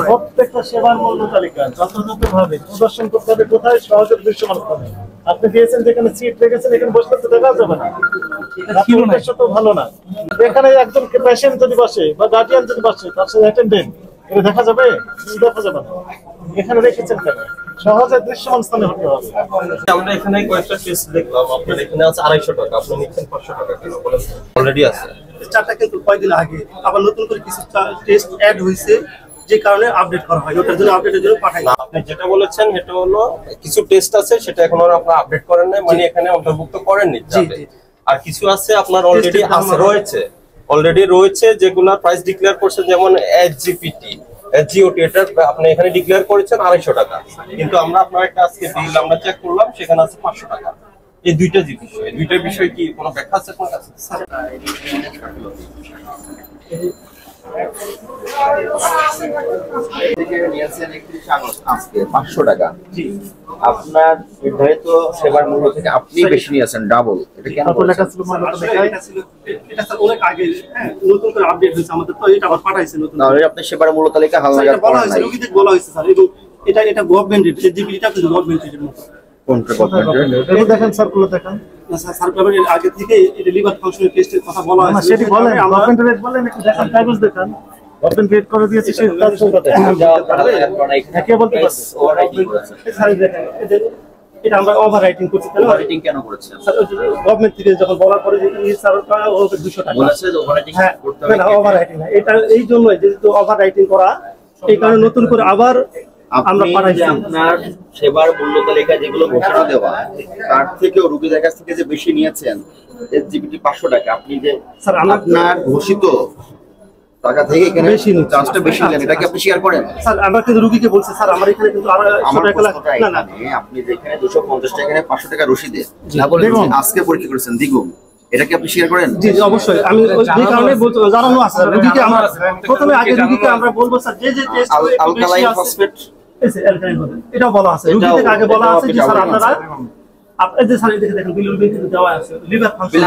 প্রত্যেকটা সেবার মূল্য তালিকা যথাযথভাবে প্রদর্শন করতে হবে, কোথায় সহজে দৃশ্যমান হবে। আপনি দিয়েছেন যেখানে সিট রেখেছেন, এখানে বসলে তো দেখা যাবে না, তো ভালো না। এখানে একজন পেশেন্ট যদি বসে বা গার্ডিয়ান যদি বসে, তার সাথে অ্যাটেন্ডেন্ট, এটা দেখা যাবে? দেখা যাবে না। এখানে রেখেছেন কেন? সহজে দৃশ্যমান স্থানে হতে হবে। আমরা এখানে কয়েকটা টেস্ট দেখলাম, আপনার এখানে আছে 250 টাকা, আপনি নিচ্ছেন 500 টাকা কেন? অলরেডি আছে চারটা, কিন্তু কয়েকদিন আগে আবার নতুন করে কিছু টেস্ট অ্যাড হয়েছে, যে কারণে আপডেট করা হয়, ওটার জন্য আপডেটের জন্য পাঠাই না। আপনি যেটা বলেছেন সেটা হলো কিছু টেস্ট আছে, সেটা এখনো আপনারা আপডেট করেন নাই, মানে এখানে অন্তর্ভুক্ত করেননি। আর কিছু আছে আপনার অলরেডি রয়েছে যেগুলা প্রাইস ডিক্লেয়ার করছেন, যেমন এসজিপিটি, এসজিওটি, এটা আপনি এখানে ডিক্লেয়ার করেছেন 250 টাকা, কিন্তু আমরা আপনার একটা আজকে বিল আমরা চেক করলাম, সেখানে আছে 500 টাকা। এই দুইটা বিষয়, দুইটা বিষয় কি কোনো ব্যাখ্যা আছে আপনার কাছে? আজকে 500 টাকা আপনার নির্ধারিত সেবার মূল্য থেকে আপনি বেশি নিয়েছেন, ডাবল। এটা কেন? এটা ছিল অনেক আগে, নতুন করে আপডেট হয়েছে আমাদের, তো এটা আবার পাঠাইছে নতুন। তাহলে আপনি সেবার মূল্য তালিকা হালনাগাদ বলা হয়েছে, রোগীদের বলা হয়েছে স্যার, এবং এটা গভর্নমেন্ট রেট, এসজিপিটা কিন্তু গভর্নমেন্ট রেটের মতো। কোনটা গভর্নমেন্ট রেট? এটা দেখেন সার্কুলার দেখেন। সার্কুলার আগে থেকে এটা লিভার ফাংশনের টেস্টের কথা বলা হয়েছে। না, সেটি বলেন, গভর্নমেন্ট রেট বলেন, একটু দেখেন, কাগজ দেখেন। গভর্নমেন্ট রেট করে দিয়েছে, সেই কাজ করতে কে বলতে পারছে? এটা আমরা ওভার রাইটিং করছি। ওভাররাইটিং কেন করেছেন? গভর্নমেন্ট থেকে যখন বলার পরে যে এই স্যারটা 200 টাকা বলেছে যে ওভাররাইটিং করতে হবে। না, ওভার রাইটিং না, এটা এই জন্য যেহেতু ওভার রাইটিং করা, এই কারণে নতুন করে আবার আমরা পাঠাইছি। আপনার সেবার মূল্য তালিকা যেগুলো ঘোষণা দেওয়া, তার থেকেও রোগীদের কাছ থেকে যে বেশি নিয়েছেন, এসজিপিটি 500 টাকা, আপনি যে স্যার আপনার ঘোষিত টাকা থেকে এখানে বেশি চার্জটা বেশি নেন, এটা কি আপনি স্বীকার করেন? স্যার আমরা কিন্তু রোগীকে বলছি, স্যার আমার এখানে কিন্তু আমার প্রশ্নটা না, আপনি যেখানে 250 টাকা এখানে 500 টাকা রসিদে না বলে আজকে পরীক্ষা করেছেন দ্বিগুণ, এটা কি আপনি স্বীকার করেন? জি অবশ্যই, আমি এই কারণে জানানো আছে রোগীকে। আমরা প্রথমে আগে রোগীকে আমরা বলবো স্যার, যে টেস্ট অ্যালকালাইন ফসফেট, এটা বলা আছে রোগীকে আগে বলা আছে যে স্যার আপনারা আপনাদের যে স্যার দেখেন বিলুল বিল দেওয়া আছে, লিভার ফাংশন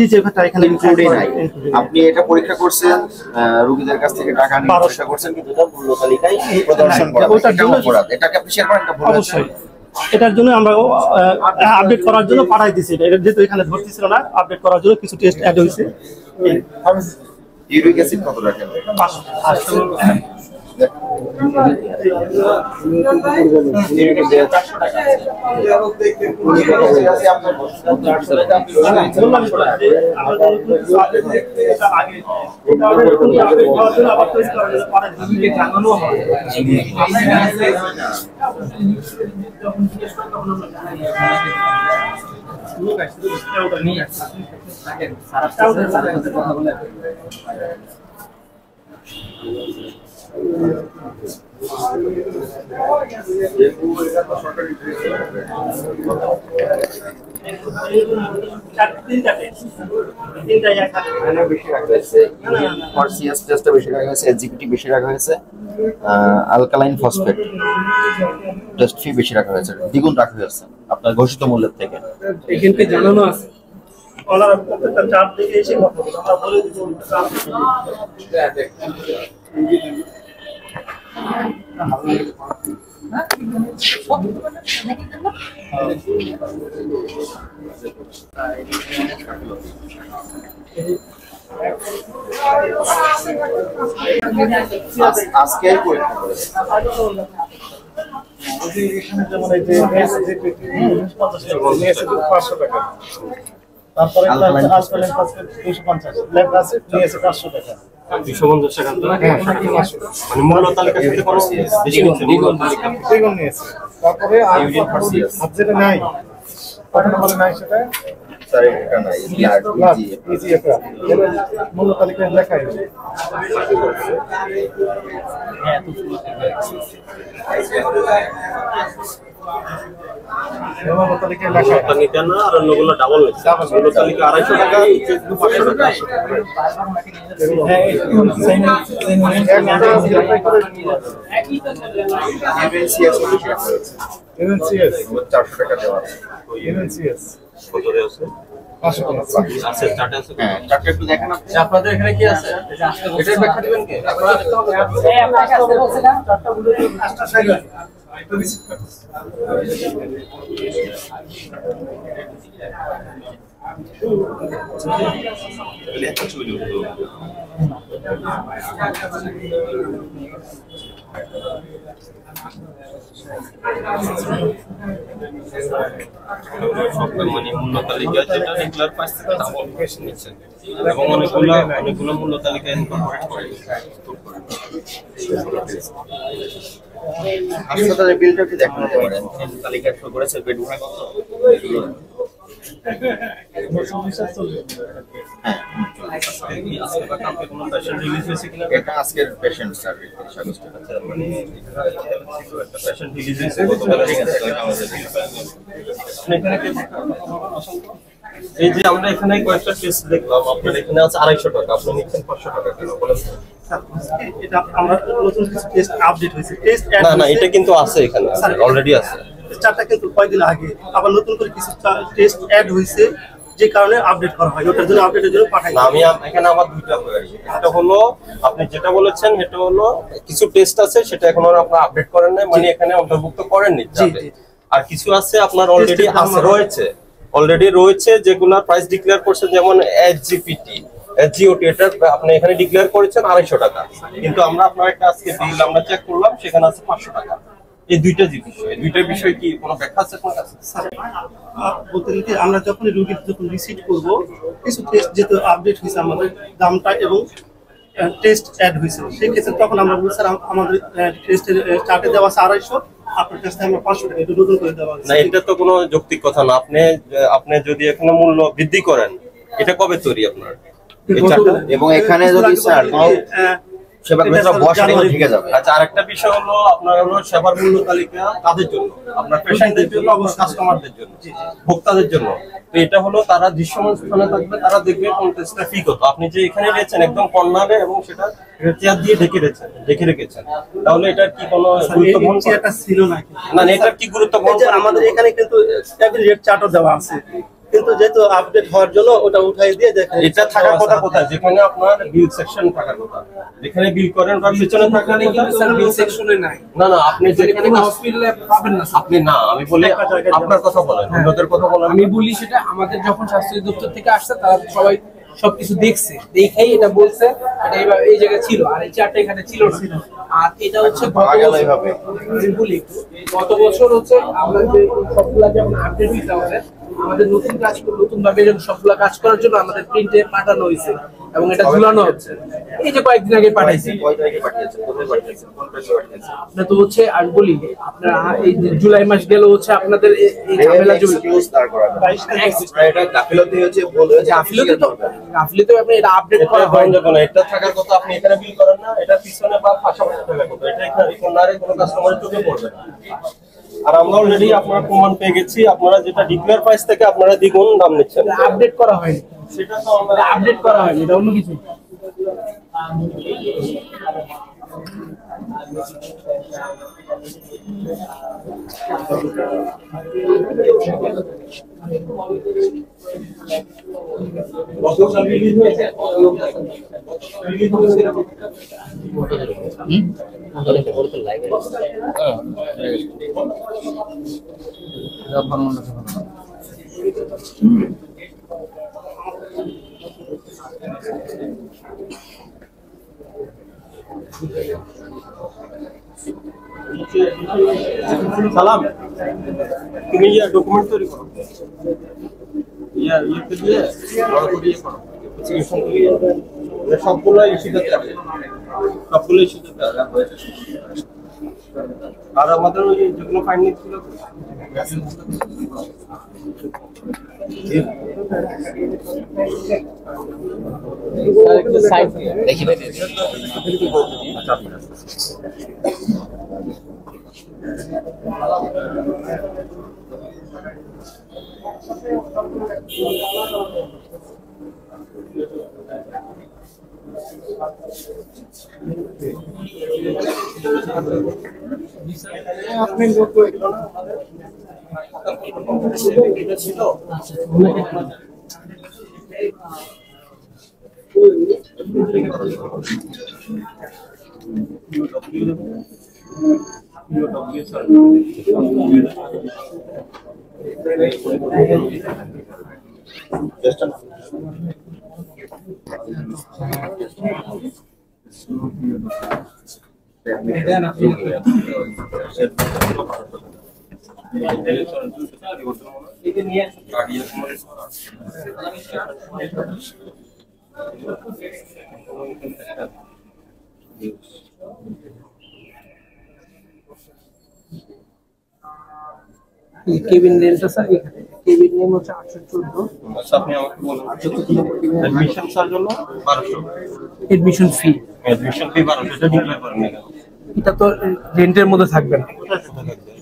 ইজিএফআর এখানে ইনক্লুডেড নাই। আপনি এটা পরীক্ষা করছেন, রোগীদের কাছ থেকে টাকা নিয়ে পরীক্ষা করছেন, কিন্তু এটা মূল্য তালিকায় প্রদর্শন করা, ওটার জন্য অপরাধ। এটাকে আপনি শেয়ার করেন? অবশ্যই, এটার জন্য আমরা আপডেট করার জন্য পাঠাই দিছি। এটা যেহেতু এখানে ভর্তি ছিল না, আপডেট করার জন্য কিছু টেস্ট অ্যাড হয়েছে। ইউরিক অ্যাসিড কত রাখেন? অ্যালকালাইন ফসফেট টেস্ট ফি বেশি রাখা হয়েছে, দ্বিগুণ রাখা হয়েছে আপনার ঘোষিত মূল্যের থেকে। এখানে জানানো আছে, ওনারা প্রত্যেকটা চার্ট দেখে এসে কথা বলে, আমরা বলে দিব আজকে পরীক্ষা করেছে। যেমন এই যে 500 টাকা, তারপরে আলকালাইন ফসফেট 250, ল্যাব অ্যাসিড নিয়েছে 500 টাকা, 250 টাকা। মানে মূল্য তালিকা সাথে কোনো বেশি নিচ্ছে, দ্বিগুণ নিয়েছে। তারপরে আর যেটা নাই, কত নম্বরে নাই সেটা স্যার, এটা নাই, ইজিএফআর মূল্য তালিকায় লেখাই নেই। নিতে না, আর অন্যগুলো ডাবল নিচ্ছে। মূল্য তালিকা 250 টাকা, 500 টাকা।400 টাকা দেওয়া আছে। কত দেওয়া আছে? আছে চার্টে আছে। হ্যাঁ, চারটা একটু দেখেন আপনি। আপনাদের এখানে কি আছে এটার ব্যাখ্যা দিবেন কি আপনারা? মানে মূল্য তালিকা যেটা রেগুলার প্রাইস থেকে ডাবল প্রাইস নিচ্ছে এবং অনেকগুলো মূল্য তালিকা ইনকর্পোরেট করে হাসপাতালের বিলটা একটু দেখাতে পারেন। তালিকা শো করেছে বেড ভাড়া কত এগুলো। আজকে বা কালকে কোনো পেশেন্ট রিলিজ হয়েছে কিনা এটা আজকের পেশেন্ট স্যার 30 আগস্ট। মানে একটা পেশেন্ট রিলিজ হয়েছে গতকাল। ঠিক আছে, এই যে আমরা এখানে কয়েকটা টেস্ট দেখলাম, আপনার এখানে আছে 250 টাকা, আপনি নিচ্ছেন 500 টাকা কেন বলেন? এটা আমরা নতুন কিছু টেস্ট আপডেট হয়েছে, টেস্ট না না, এটা কিন্তু আছে এখানে, অলরেডি আছে। চারটা কিন্তু কয়েকদিন আগে আবার নতুন করে কিছু টেস্ট অ্যাড হয়েছে, যে কারণে আপডেট করা হয়, ওটার জন্য আপডেটের জন্য পাঠাই। না, আমি এখানে আবার দুইটা পেয়েছি। একটা হলো আপনি যেটা বলেছেন, এটা হলো কিছু টেস্ট আছে সেটা এখনো আপনারা আপডেট করেন নাই, মানে এখানে অন্তর্ভুক্ত করেননি। আর কিছু আছে আপনার অলরেডি অলরেডি রয়েছে যেগুলা প্রাইস ডিক্লেয়ার করছেন, যেমন এসজিপিটি জিওটি, এটা আপনি এখানে ডিক্লেয়ার করেছেন 250 টাকা, কিন্তু আমরা আপনার একটা আজকে বিল আমরা চেক করলাম, সেখানে আছে 500 টাকা। এই দুইটা বিষয়, এই দুইটার বিষয় কি কোনো ব্যাখ্যা আছে আপনার কাছে? বলতে গেলে আমরা যখন রোগীর যখন রিসিট করব, কিছু টেস্ট যেহেতু আপডেট হয়েছে, আমাদের দামটা এবং টেস্ট অ্যাড হয়েছে, সেই ক্ষেত্রে তখন আমরা বলি স্যার আমাদের টেস্টের চার্টে দেওয়া আছে 250, আপনার কাছ থেকে আমরা 500 টাকা একটু নতুন করে দেওয়া হয়েছে। না, এটা তো কোনো যৌক্তিক কথা না। আপনি যদি এখানে মূল্য বৃদ্ধি করেন, এটা কবে তৈরি আপনার এই চার্টটা? এবং এখানে যদি স্যার সেবা কর্মীরা বসলে ঠিক যাবে। আচ্ছা, আরেকটা বিষয় হলো আপনার হলো সেবার মূল্য তালিকা কাদের জন্য? আপনার পেশেন্টদের জন্য, কাস্টমারদের জন্য, ভোক্তাদের জন্য। তো এটা হলো তারা দৃশ্যমান স্থানে থাকবে, তারা দেখবে কোন টেস্টটা ফি কত। আপনি যে এখানে রয়েছেন একদম কর্নারে এবং সেটা চেয়ার দিয়ে ঢেকে রেখেছেন, তাহলে এটার কি কোনো গুরুত্বপূর্ণ চেয়ারটা ছিল না? না, এটার কি গুরুত্বপূর্ণ? আমাদের এখানে কিন্তু রেট চার্টও দেওয়া আছে, কিন্তু যেহেতু আপডেট হওয়ার জন্য ওটা উঠাই দিয়ে দেখেন। এটা থাকার কথা কোথায়? যেখানে আপনার বিল সেকশন থাকার কথা, যেখানে বিল করেন ওটার পিছনে থাকলে কিন্তু স্যার বিল সেকশনে নাই। না না, আপনি যেখানে হসপিটালে পাবেন না আপনি। না, আমি বলি আপনার কথা বলেন, অন্যদের কথা বলেন। আমি বলি সেটা আমাদের যখন স্বাস্থ্য দপ্তর থেকে আসছে, তারা সবাই সবকিছু দেখছে, দেখেই এটা বলছে এটা এই জায়গায় ছিল, আর এই চারটা এখানে ছিল না। আর এটা হচ্ছে গত বছর হচ্ছে আমরা যে সবগুলা যেমন আপডেট দিতে হবে, আমাদের নতুন ভাবে সবগুলা কাজ করার জন্য আমাদের প্রিন্টে পাঠানো হয়েছে এবং এটা ঝুলানো হচ্ছে। এই যে কয়েকদিন আগে পাঠাইছি, আপনার তো হচ্ছে আমি বলি আপনার এই জুলাই মাস গেল হচ্ছে আপনাদের এই ঝামেলা গাফিলতি আপনি এটা আপডেট করা হয় না। এটা থাকার কথা, আপনি এখানে বিল করেন না, এটা পিছনে বা পাশাপাশি থাকার কথা, এটা এখানে কর্নারে কোনো কাস্টমারের চোখে পড়বে না। আর আমরা অলরেডি আপনারা প্রমাণ পেয়ে গেছি, আপনারা যেটা ডিক্লেয়ার প্রাইস থেকে আপনারা দ্বিগুণ দাম নিচ্ছেন। আপডেট করা হয়নি, সেটা তো আমরা আপডেট করা হয়নি, এটা অন্য কিছু। সালাম, তুমি ডকুমেন্ট তৈরি করো, ইয়েতে দিয়ে বড় করে ইয়ে করো, সবগুলো ইস্যুতে আছে, সবগুলো ইস্যুতে আছে। আর আমাদের ওই যেগুলো ফাইন্ডিং ছিল দেখি আপনি লোক ছিল কেবিন রেন্টটা স্যার এখানে কেবিন নেম হচ্ছে 814। আচ্ছা আপনি আমাকে বলুন অ্যাডমিশন চার্জ হলো 1200, এডমিশন ফি অ্যাডমিশন ফি 1200, এটা ডিক্লেয়ার করেন না কেন? এটা তো রেন্টের মধ্যে থাকবে না,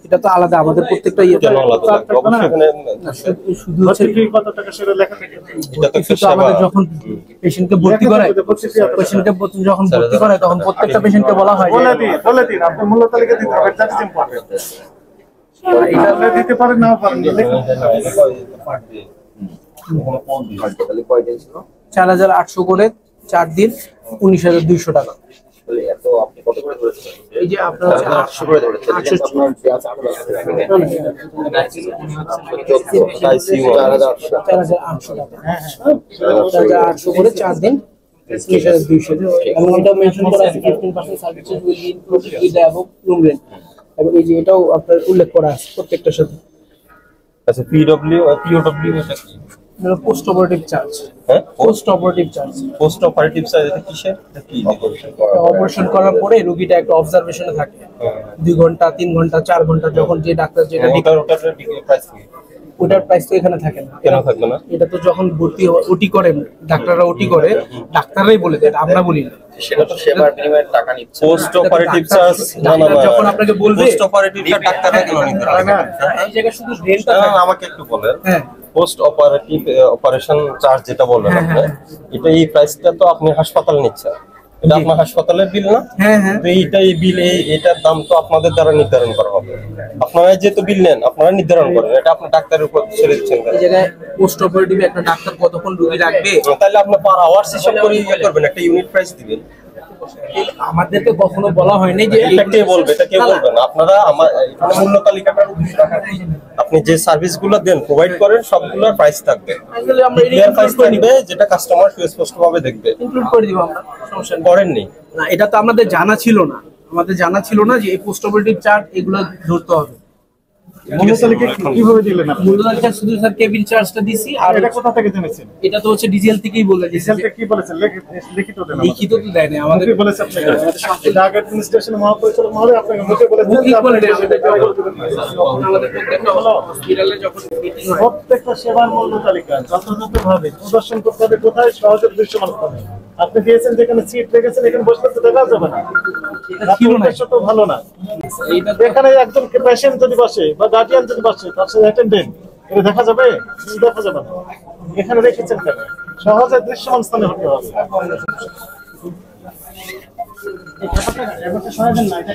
এটা তো আলাদা আমাদের প্রত্যেকটা ইয়ে কেন আলাদা লাগবে? অবশ্যই এখানে শুধু হচ্ছে কত টাকা সেটা লেখা থাকে। এটা তো একটা শুধু আমাদের যখন পেশেন্টকে ভর্তি করায় যখন ভর্তি করায় তখন প্রত্যেকটা পেশেন্টকে বলা হয় যে বলে দিন আপনি মূল্য তালিকা দিতে হবে, দ্যাটস ইম্পর্টেন্ট। এটা আপনি দিতে পারেন নাও পারেন, লিখুন। তাহলে কয়দিন ছিল? 4800 করে 4 দিন 19200 টাকা। তাহলে এত আপনি কত করে ধরেছেন? এই যে আপনার হচ্ছে 800 করে ধরেছেন। 800 আপনার পেঁয়াজ 800 4800 টাকা, 4800 করে 4 দিন 19200। এবং এটা মেনশন করা আছে 15% services will be included with the above room rent. এবং এই যে এটাও আপনার উল্লেখ করা আছে প্রত্যেকটার সাথে। আচ্ছা পিডব্লিউ এটা কি? পোস্ট অপারেটিভ চার্জ, হ্যাঁ post operative charge. Post operative charge এটা কিসের? এটা কি? অপারেশন করার পরে রোগীটা একটা অবজারভেশনে থাকে 2 ঘন্টা 3 ঘন্টা 4 ঘন্টা, যখন যে ডাক্তার যেটা ওটার প্রাইস কি? ওটার প্রাইস তো এখানে থাকে না। কেন থাকবে না? এটা তো যখন ভর্তি ওটি করেন ডাক্তাররা, ওটি করে ডাক্তাররাই বলে দেয়, আমরা বলি না। সেটা তো সেবার বিনিময়ে টাকা নিচ্ছে। পোস্ট অপারেটিভ চার্জ না না ডাক্তার যখন আপনাকে বলবে পোস্ট অপারেটিভটা ডাক্তাররা কেন নিতে পারবে না? এই জায়গায় শুধু রেন্টটা না, থাকে। আমাকে একটু বলেন হ্যাঁ পোস্ট অপারেটিভ অপারেশন চার্জ যেটা বললেন হ্যাঁ, আপনি, এটা এই প্রাইসটা তো আপনি হাসপাতালে নিচ্ছেন, এটা আপনার হাসপাতালের বিল না? হ্যাঁ হ্যাঁ তো এই বিল এটার দাম তো আপনাদের দ্বারা নির্ধারণ করা হবে। আপনারা যেহেতু বিল নেন আপনারা নির্ধারণ করেন, এটা আপনার ডাক্তারের উপর ছেড়ে দিচ্ছেন কেন? এই জায়গায় পোস্ট অপারেটিভে একটা ডাক্তার কতক্ষণ রোগী রাখবে তাহলে আপনি পার আওয়ার্স হিসাব করে ইয়ে করবেন, একটা ইউনিট প্রাইস দিবেন। আমাদেরকে কখনো বলা হয়নি যে এটা কে বলবে? এটা কে বলবেন? আপনারা আমার এখানে মূল্য তালিকাটা আপনি যে সার্ভিসগুলো দেন প্রোভাইড করেন সবগুলোর প্রাইস থাকবে, আসলে আমরা ক্লিয়ার প্রাইস থাকবে যেটা কাস্টমার সুস্পষ্টভাবে দেখবে। ইনক্লুড করে দিব আমরা, সমস্যা নেই। করেননি না, এটা তো আমাদের জানা ছিল না, যে এই পোস্ট অপারেটিভ চার্জ এগুলো ধরতে হবে। মূল্য তালিকা কিভাবে দিলেন আপনি? মূল্য তালিকা শুধু স্যার কেবিন চার্জটা দিছি, আর এটা কোথা থেকে জেনেছেন? এটা তো হচ্ছে ডিজিএল থেকেই বলে দিয়েছে। রিজাল্টে কি বলেছেন? লিখিত দেন আমাদের। লিখিত তো দেয় না আমাদের। মুখে বলেছে আপনাকে? ডাক অ্যাডমিনিস্ট্রেশন মহাপরিচালক মহোদয় আপনাকে মুখে বলেছেন মুখে যে বলে আপনাকে দেয় আমাদের। সেটা জবাব দিবেন না। যখন আমাদের প্রত্যেকটা হসপিটালে যখন মিটিং হয় প্রত্যেকটা সেবার মূল্য তালিকা যথাযথভাবে প্রদর্শন করতে হবে, কোথায় সহজে দৃশ্যমান হবে। আপনি দিয়েছেন যেখানে সিট রেখেছেন, এখানে বসলে তো দেখা যাবে না। ছিল না। উদ্দেশ্য তো ভালো না। এইটা এখানে একজন পেশেন্ট যদি বসে বা গার্ডিয়ান যদি বসে, তার সাথে অ্যাটেন্ডেন্ট, এটা দেখা যাবে? দেখা যাবে না। এখানে রেখেছেন কেন? সহজে দৃশ্যমান স্থানে হতে হবে। এই ব্যাপারটা সহায় দেন না, এটা